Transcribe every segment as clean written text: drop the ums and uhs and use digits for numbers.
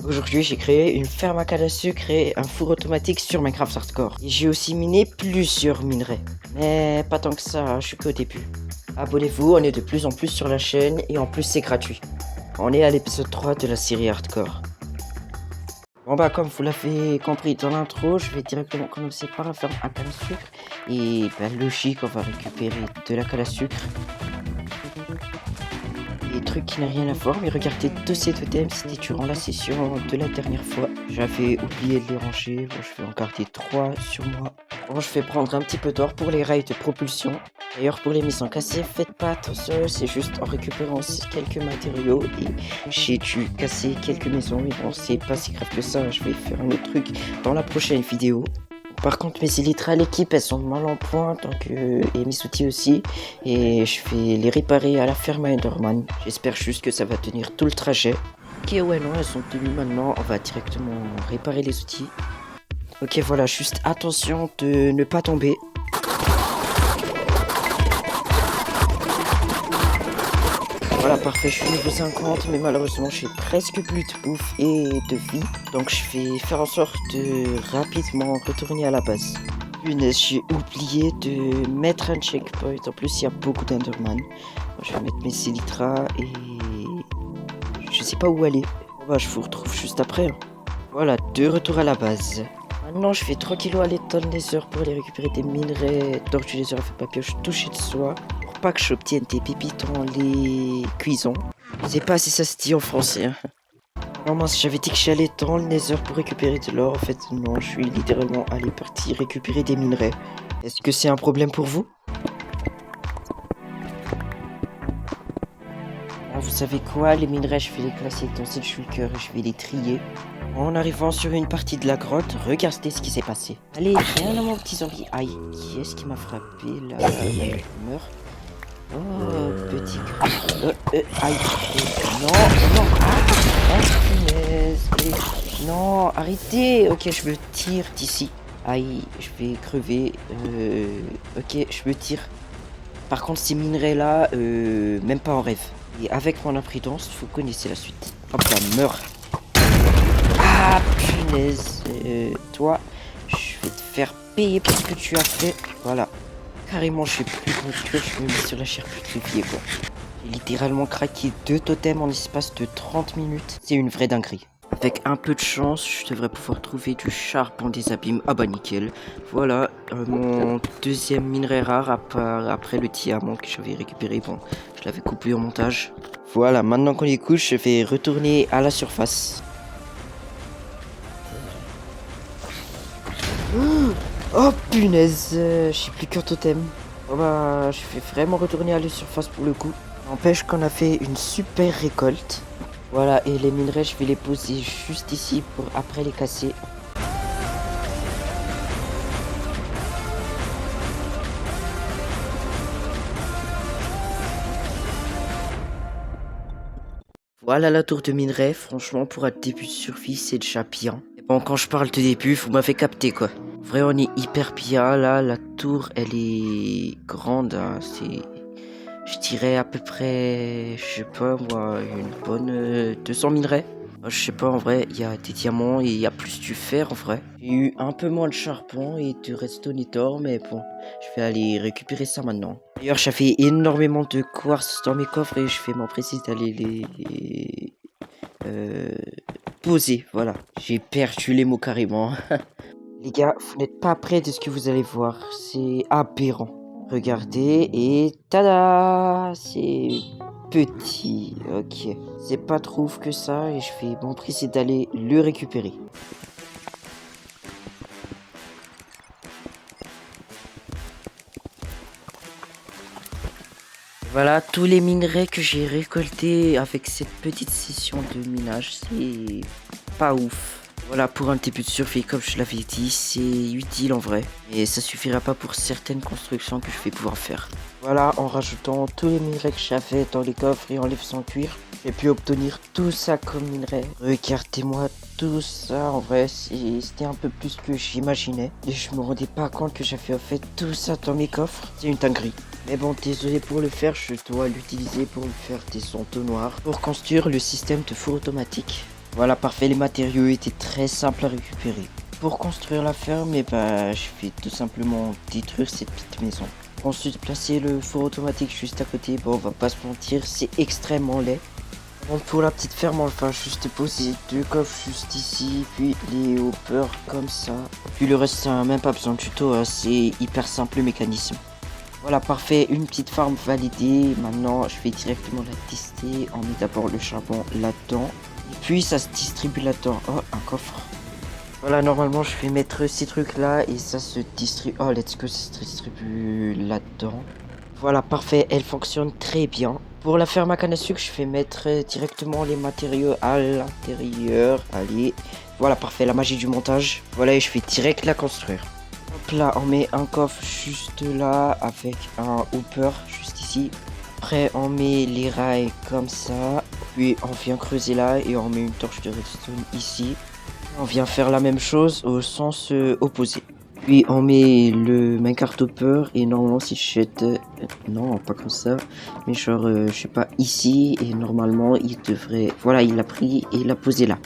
Aujourd'hui, j'ai créé une ferme à canne à sucre et un four automatique sur Minecraft Hardcore. Et j'ai aussi miné plusieurs minerais. Mais pas tant que ça, je suis qu'au début. Abonnez-vous, on est de plus en plus sur la chaîne et en plus c'est gratuit. On est à l'épisode 3 de la série Hardcore. Bon bah comme vous l'avez compris dans l'intro, je vais directement commencer par la ferme à canne à sucre. Et bah logique, on va récupérer de la canne à sucre. Des trucs qui n'ont rien à voir, mais regardez tous ces totems, c'était durant la session de la dernière fois. J'avais oublié de les ranger, bon, je vais en garder 3 sur moi. Bon, je vais prendre un petit peu d'or pour les rails de propulsion. D'ailleurs, pour les maisons cassées, faites pas attention, c'est juste en récupérant quelques matériaux. Et j'ai dû casser quelques maisons, mais bon, c'est pas si grave que ça, je vais faire un autre truc dans la prochaine vidéo. Par contre, mes élytres à l'équipe, elles sont mal en point, donc, et mes outils aussi. Et je vais les réparer à la ferme à Enderman. J'espère juste que ça va tenir tout le trajet. Ok, ouais, non, elles sont tenues maintenant. On va directement réparer les outils. Ok, voilà, juste attention de ne pas tomber. Voilà, parfait, je suis niveau 50, mais malheureusement j'ai presque plus de bouffe et de vie. Donc je vais faire en sorte de rapidement retourner à la base. Punaise, j'ai oublié de mettre un checkpoint. En plus, il y a beaucoup d'Enderman. Je vais mettre mes élytras et je sais pas où aller. Bah, je vous retrouve juste après. Voilà, de retour à la base. Maintenant, je vais tranquillement aller dans le Nether pour aller récupérer des minerais d'or du Nether à faire papillage touché de soie. Pas que j'obtienne des pépites en les cuisons. Je sais pas si ça se dit en français. Hein. Non, j'avais dit que j'allais dans le Nether pour récupérer de l'or. En fait, non, je suis littéralement allé partir récupérer des minerais. Est-ce que c'est un problème pour vous? Bon, vous savez quoi? Les minerais, je vais les classer dans cette shulker et je vais les trier. En arrivant sur une partie de la grotte, regardez ce qui s'est passé. Allez, viens là mon petit zombie. Aïe, qui est-ce qui m'a frappé là? Meurs. Oh, petit cru. Aïe. Non. Punaise. Non, arrêtez. Ok, je me tire d'ici. Aïe, je vais crever. Ok, je me tire. Par contre, ces minerais-là, même pas en rêve. Et avec mon imprudence, vous connaissez la suite. Hop là, meurs. Ah, punaise. Toi, je vais te faire payer pour ce que tu as fait. Voilà. Carrément, je suis plus construit, je me mets sur la chair putréfiée, quoi. J'ai littéralement craqué 2 totems en l'espace de 30 minutes. C'est une vraie dinguerie. Avec un peu de chance, je devrais pouvoir trouver du charbon des abîmes. Ah bah nickel. Voilà, mon deuxième minerai rare après le diamant que j'avais récupéré. Bon, je l'avais coupé au montage. Voilà, maintenant qu'on les couche, je vais retourner à la surface. Oh punaise, j'ai plus qu'un totem. Oh bah, je vais vraiment retourner à la surface pour le coup. N'empêche qu'on a fait une super récolte. Voilà, et les minerais, je vais les poser juste ici pour après les casser. Voilà la tour de minerais, franchement pour un début de survie c'est déjà bien. Et bon, quand je parle de début, vous m'avez capté quoi. Vrai, on est hyper bien là, la tour elle est grande, hein. C'est, je dirais à peu près, je sais pas moi, une bonne 200 minerais. Je sais pas, en vrai, il y a des diamants et il y a plus du fer en vrai. J'ai eu un peu moins de charbon et de redstone d'or, mais bon, je vais aller récupérer ça maintenant. D'ailleurs, j'avais énormément de quartz dans mes coffres et je vais m'empresser d'aller les poser. Voilà, j'ai perdu les mots carrément. Les gars, vous n'êtes pas prêts de ce que vous allez voir. C'est aberrant. Regardez et tada! C'est petit. Ok. C'est pas trop ouf que ça et je vais m'empresser d'aller le récupérer. Voilà tous les minerais que j'ai récoltés avec cette petite session de minage. C'est pas ouf. Voilà, pour un début de survie, comme je l'avais dit, c'est utile en vrai. Mais ça suffira pas pour certaines constructions que je vais pouvoir faire. Voilà, en rajoutant tous les minerais que j'avais dans les coffres et en les faisant cuire, j'ai pu obtenir tout ça comme minerai. Regardez-moi tout ça, en vrai, c'était un peu plus que j'imaginais. Et je me rendais pas compte que j'avais fait tout ça dans mes coffres. C'est une dinguerie. Mais bon, désolé pour le faire, je dois l'utiliser pour me faire des entonnoirs. Pour construire le système de four automatique. Voilà, parfait, les matériaux étaient très simples à récupérer. Pour construire la ferme, eh ben, je vais tout simplement détruire cette petite maison. Ensuite, placer le four automatique juste à côté. Bon, on va pas se mentir, c'est extrêmement laid. Donc pour la petite ferme, on va juste poser 2 coffres juste ici, puis les hoppers comme ça. Puis le reste, ça n'a même pas besoin de tuto, hein, c'est hyper simple le mécanisme. Voilà, parfait, une petite farm validée. Maintenant, je vais directement la tester. On met d'abord le charbon là-dedans. Et puis, ça se distribue là-dedans. Oh, un coffre. Voilà, normalement, je vais mettre ces trucs-là et ça se distribue. Oh, let's go, ça se distribue là-dedans. Voilà, parfait, elle fonctionne très bien. Pour la ferme à canne à sucre, je vais mettre directement les matériaux à l'intérieur. Allez, voilà, parfait, la magie du montage. Voilà, et je vais direct la construire. Hop là, on met un coffre juste là avec un hopper juste ici. Après, on met les rails comme ça. Puis, on vient creuser là et on met une torche de redstone ici. On vient faire la même chose au sens opposé. Puis on met le minecart hopper et normalement si je jette... non, pas comme ça. Mais genre, je sais pas, ici. Et normalement, il devrait... Voilà, il l'a pris et il l'a posé là.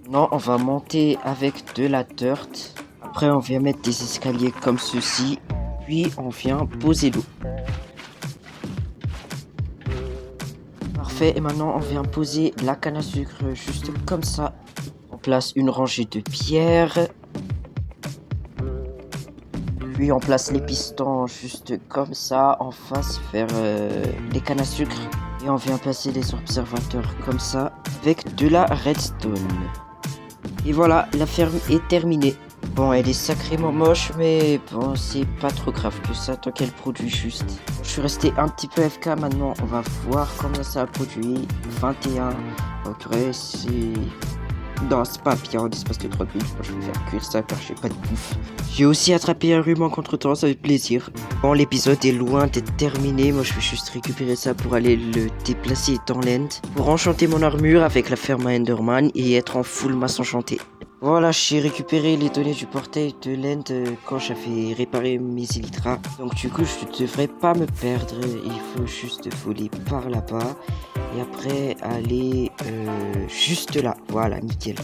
Non, on va monter avec de la dirt. Après, on vient mettre des escaliers comme ceci. Puis on vient poser l'eau. Parfait, et maintenant on vient poser la canne à sucre juste comme ça. On place une rangée de pierres. Puis on place les pistons juste comme ça en face vers les cannes à sucre. Et on vient placer les observateurs comme ça avec de la redstone. Et voilà, la ferme est terminée. Bon, elle est sacrément moche, mais bon, c'est pas trop grave que ça tant qu'elle produit juste. Je suis resté un petit peu FK, maintenant on va voir combien ça a produit. 21. Ok, c'est... Non, c'est pas bien en l'espace de 3 minutes. Je vais faire cuire ça car j'ai pas de bouffe. J'ai aussi attrapé un rhume en contre-temps, ça fait plaisir. Bon, l'épisode est loin d'être terminé. Moi, je vais juste récupérer ça pour aller le déplacer dans l'end. Pour enchanter mon armure avec la ferme à Enderman et être en full masse enchantée. Voilà, j'ai récupéré les données du portail de l'end quand j'avais réparé mes élytras. Donc du coup, je ne devrais pas me perdre. Il faut juste voler par là-bas. Et après, aller juste là. Voilà, nickel.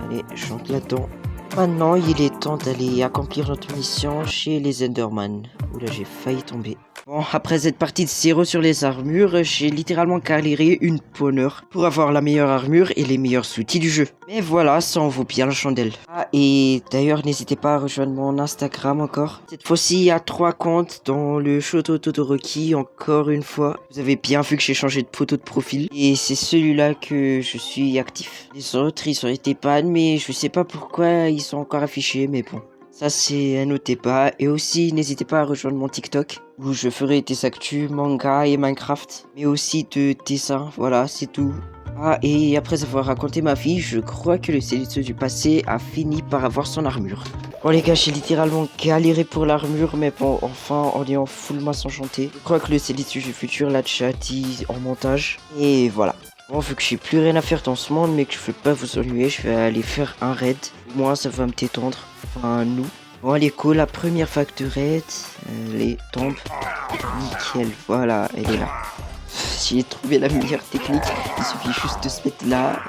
Allez, j'entre là-dedans. Maintenant, il est temps d'aller accomplir notre mission chez les Enderman. Oula, j'ai failli tomber. Bon, après être parti de 0 sur les armures, j'ai littéralement galéré une bonne heure pour avoir la meilleure armure et les meilleurs outils du jeu. Mais voilà, ça en vaut bien la chandelle. Ah, et d'ailleurs, n'hésitez pas à rejoindre mon Instagram encore. Cette fois-ci, il y a 3 comptes dans le Shoto Todoroki, encore une fois. Vous avez bien vu que j'ai changé de photo de profil. Et c'est celui-là que je suis actif. Les autres, ils ont été ban, mais je sais pas pourquoi ils sont encore affichés, mais bon. Ça, c'est un autre débat. Et aussi, n'hésitez pas à rejoindre mon TikTok, où je ferai des actus, manga et Minecraft. Mais aussi de dessins, voilà, c'est tout. Ah, et après avoir raconté ma vie, je crois que le Zenitsu du passé a fini par avoir son armure. Bon les gars, j'ai littéralement galéré pour l'armure, mais bon, enfin, on est en full masse enchantée. Je crois que le Zenitsu du futur l'a déjà dit en montage. Et voilà. Bon, vu que j'ai plus rien à faire dans ce monde, mais que je veux pas vous ennuyer, je vais aller faire un raid. Moi, ça va me détendre. Enfin, nous. Bon, allez, go, la première vague de raid. Elle tombe. Nickel, voilà, elle est là. J'ai trouvé la meilleure technique. Il suffit juste de se mettre là.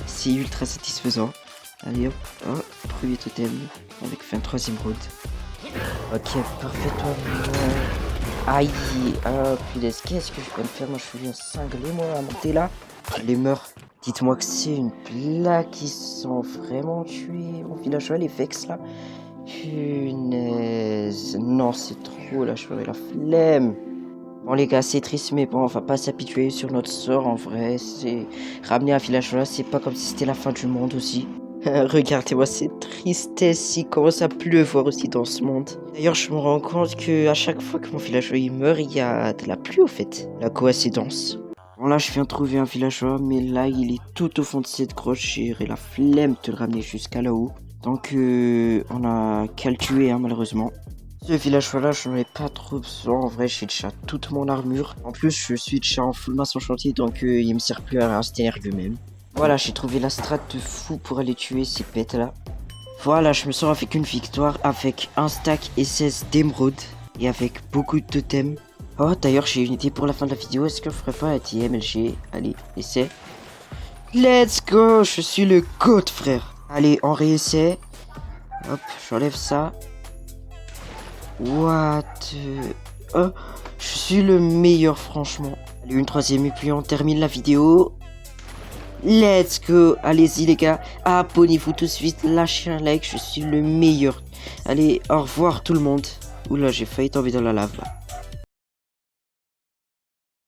C'est ultra satisfaisant. Allez, hop, hop, premier totem. Avec 23ème round. Ok, parfait, toi. Aïe, ah punaise, qu'est-ce que je peux me faire? Moi je suis bien cinglé moi à monter là. Les meurs. Dites-moi que c'est une blague qui sont vraiment tués mon villageois, les vex là. Punaise. Non, c'est trop là, je ferai la flemme. Bon les gars, c'est triste mais bon, on va pas s'habituer sur notre sort en vrai. C'est ramener un villageois, c'est pas comme si c'était la fin du monde aussi. Regardez-moi cette tristesse, il commence à pleuvoir aussi dans ce monde. D'ailleurs, je me rends compte que à chaque fois que mon villageois il meurt, il y a de la pluie au fait. La coïncidence. Bon là, je viens de trouver un villageois, mais là, il est tout au fond de cette grotte. J'ai la flemme de le ramener jusqu'à là-haut. Donc, on a qu'à le tuer, hein, malheureusement. Ce villageois-là, je n'en ai pas trop besoin. En vrai, j'ai déjà toute mon armure. En plus, je suis déjà en full masse enchantée, donc il me sert plus à rester nerveux même. Voilà, j'ai trouvé la strat de fou pour aller tuer ces bêtes là. Voilà, je me sors avec une victoire avec un stack et 16 d'émeraude et avec beaucoup de totems. Oh, d'ailleurs, j'ai une idée pour la fin de la vidéo. Est-ce que je ferais pas un TMLG? Allez, essai. Let's go, je suis le GOAT, frère. Allez, on réessaie. Hop, j'enlève ça. What? Oh, je suis le meilleur, franchement. Allez, une troisième et puis on termine la vidéo. Let's go. Allez-y, les gars. Abonnez-vous tout de suite. Lâchez un like. Je suis le meilleur. Allez, au revoir tout le monde. Oula, j'ai failli tomber dans la lave là.